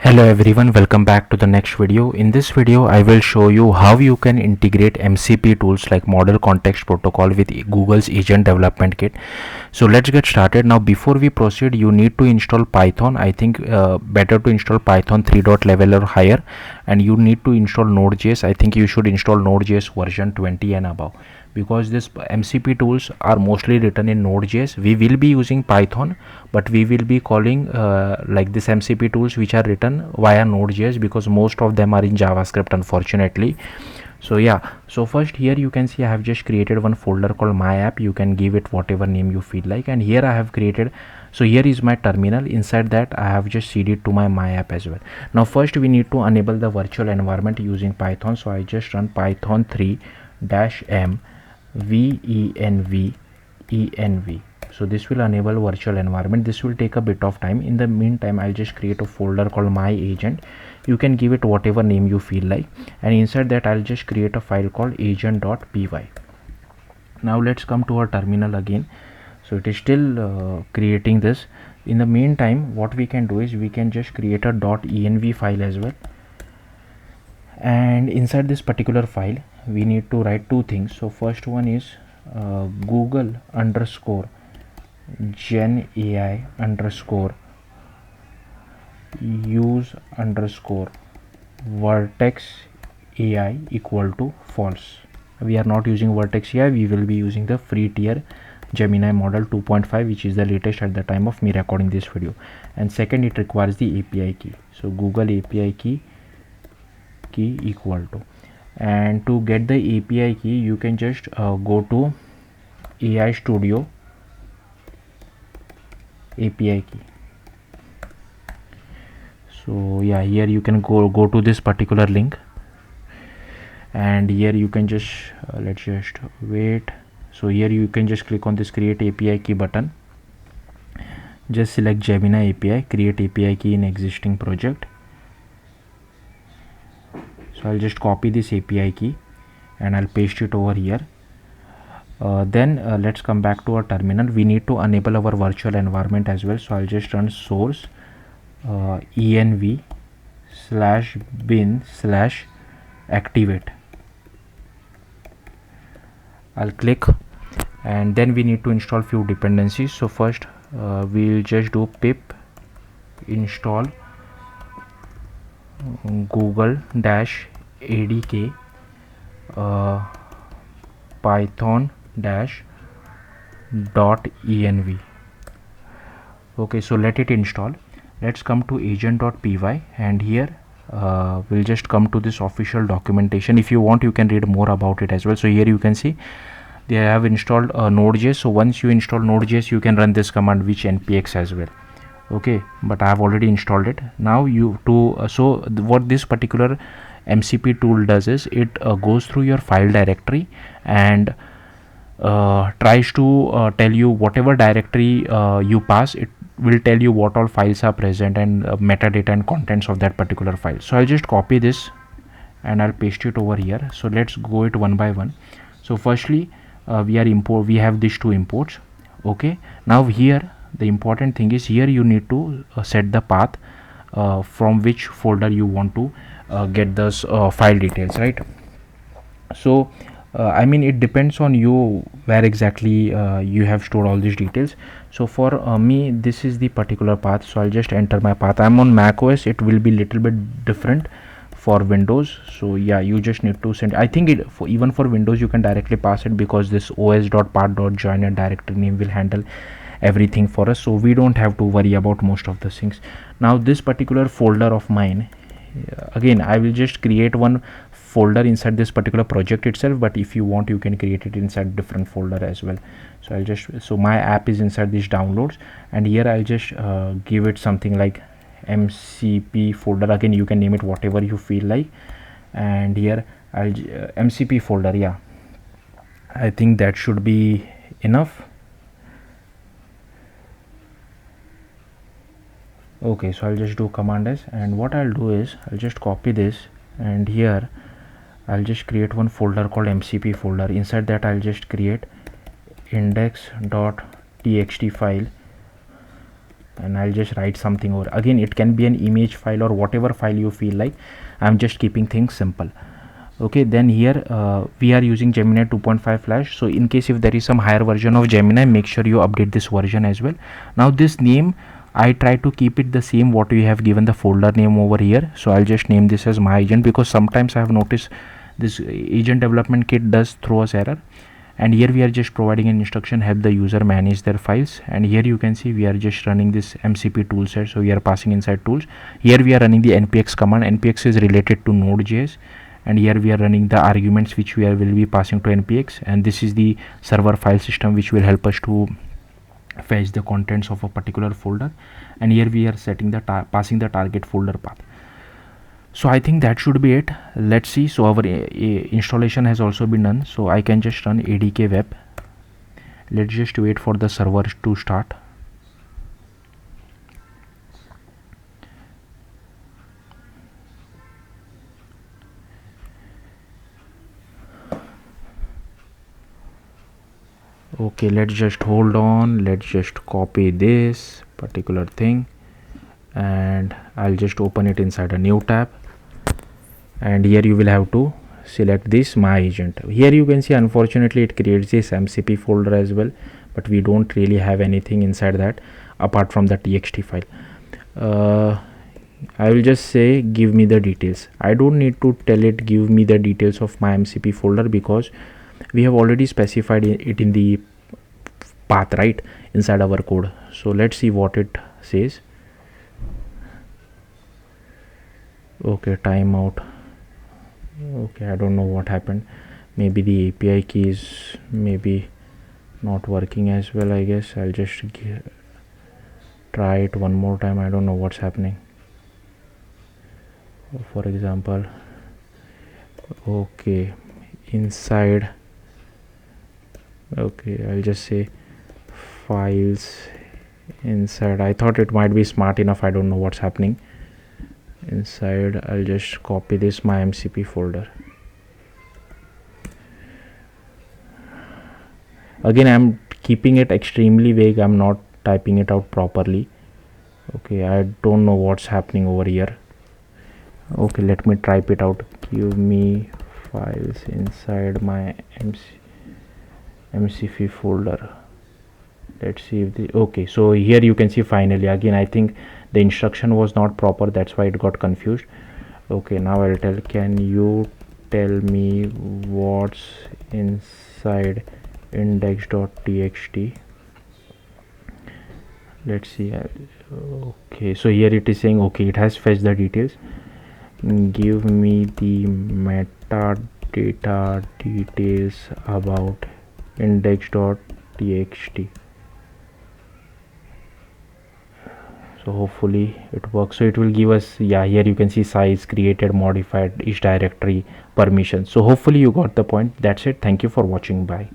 Hello everyone, welcome back to the next video. In this video I will show you how you can integrate MCP tools like Model Context Protocol with Google's Agent Development Kit. So let's get started. Now before we proceed, you need to install Python. I think better to install Python 3. Level or higher, and you need to install Node.js. I think you should install Node.js version 20 and above, because this MCP tools are mostly written in Node.js. We will be using Python, but we will be calling like this MCP tools which are written via Node.js, because most of them are in JavaScript, unfortunately. So yeah, so first here you can see I have just created one folder called my app. You can give it whatever name you feel like, and here I have created, so here is my terminal. Inside that I have just cd'd to my app as well. Now first we need to enable the virtual environment using Python. So I just run python 3-m venv. So this will enable virtual environment. This will take a bit of time. In the meantime, I'll just create a folder called my agent. You can give it whatever name you feel like, and inside that I'll just create a file called agent.py. Now let's come to our terminal again. So it is still creating this. In the meantime, what we can do is we can just create a .env file as well, and inside this particular file we need to write two things. So first one is google underscore gen AI underscore use underscore vertex AI equal to false. We are not using vertex AI, we will be using the free tier Gemini model 2.5, which is the latest at the time of me recording this video. And second, it requires the API key. So google API key equal to, and to get the API key you can just go to AI Studio API key. So yeah, here you can go to this particular link, and here you can just let's just wait. So here you can just click on this create API key button. Just select Gemini API, create API key in existing project. So I'll just copy this API key and I'll paste it over here. Then let's come back to our terminal. We need to enable our virtual environment as well. So I'll just run source env/bin/activate. I'll click, and then we need to install few dependencies. So first we'll just do pip install google-adk python-env. okay, so let it install. Let's come to agent.py, and here we'll just come to this official documentation. If you want, you can read more about it as well. So here you can see they have installed Node.js. So once you install Node.js, you can run this command which npx as well. Okay, but I have already installed it. Now you to what this particular MCP tool does is it goes through your file directory and tries to tell you whatever directory you pass. It will tell you what all files are present and metadata and contents of that particular file. So I'll just copy this and I'll paste it over here. So let's go it one by one. So firstly we have these two imports. Okay, now here the important thing is here you need to set the path from which folder you want to get those file details, right? So I mean, it depends on you where exactly you have stored all these details. So for me, this is the particular path. So I'll just enter my path. I'm on Mac OS. It will be little bit different for Windows. So yeah, you just need to send. I think even for Windows you can directly pass it, because this os.path.joiner directory name will handle everything for us. So we don't have to worry about most of the things. Now this particular folder of mine, again I will just create one folder inside this particular project itself, but if you want you can create it inside different folder as well. So I'll just, so my app is inside these downloads, and here I'll just give it something like MCP folder. Again you can name it whatever you feel like, and here I'll MCP folder. Yeah, I think that should be enough. Okay, so I'll just do command S, and what I'll do is I'll just copy this, and here I'll just create one folder called MCP folder. Inside that I'll just create index.txt file and I'll just write something over. Again, it can be an image file or whatever file you feel like. I'm just keeping things simple. Okay, then here we are using Gemini 2.5 Flash. So in case if there is some higher version of Gemini, make sure you update this version as well. Now this name, I try to keep it the same what we have given the folder name over here. So I'll just name this as my agent, because sometimes I have noticed this agent development kit does throw us error. And here we are just providing an instruction, help the user manage their files. And here you can see we are just running this MCP toolset. So we are passing inside tools. Here we are running the npx command. Npx is related to Node.js, and here we are running the arguments which will be passing to npx, and this is the server file system which will help us to fetch the contents of a particular folder. And here we are setting the passing the target folder path. So I think that should be it. Let's see. So our installation has also been done, so I can just run adk web. Let's just wait for the server to start. Okay, let's just hold on. Let's just copy this particular thing, and I'll just open it inside a new tab. And here you will have to select this my agent. Here you can see, unfortunately it creates this MCP folder as well, but we don't really have anything inside that apart from the txt file. I will just say give me the details. I don't need to tell it give me the details of my MCP folder, because we have already specified it in the path right inside our code. So let's see what it says. Okay, timeout. Okay, I don't know what happened. Maybe the API key is maybe not working as well. I guess I'll just try it one more time. I don't know what's happening. For example, okay, inside, okay, I'll just say files inside. I thought it might be smart enough. I don't know what's happening inside. I'll just copy this my MCP folder. Again, I'm keeping it extremely vague. I'm not typing it out properly. Okay, I don't know what's happening over here. Okay, let me type it out. Give me files inside my MCP folder. Let's see if the okay, so here you can see finally. Again, I think the instruction was not proper, that's why it got confused. Okay, now I'll tell, can you tell me what's inside index.txt. Let's see. Okay, so here it is saying, okay, it has fetched the details. Give me the metadata details about index.txt. So hopefully it works. So it will give us, yeah, here you can see size, created, modified, each directory, permission. So hopefully you got the point. That's it. Thank you for watching. Bye.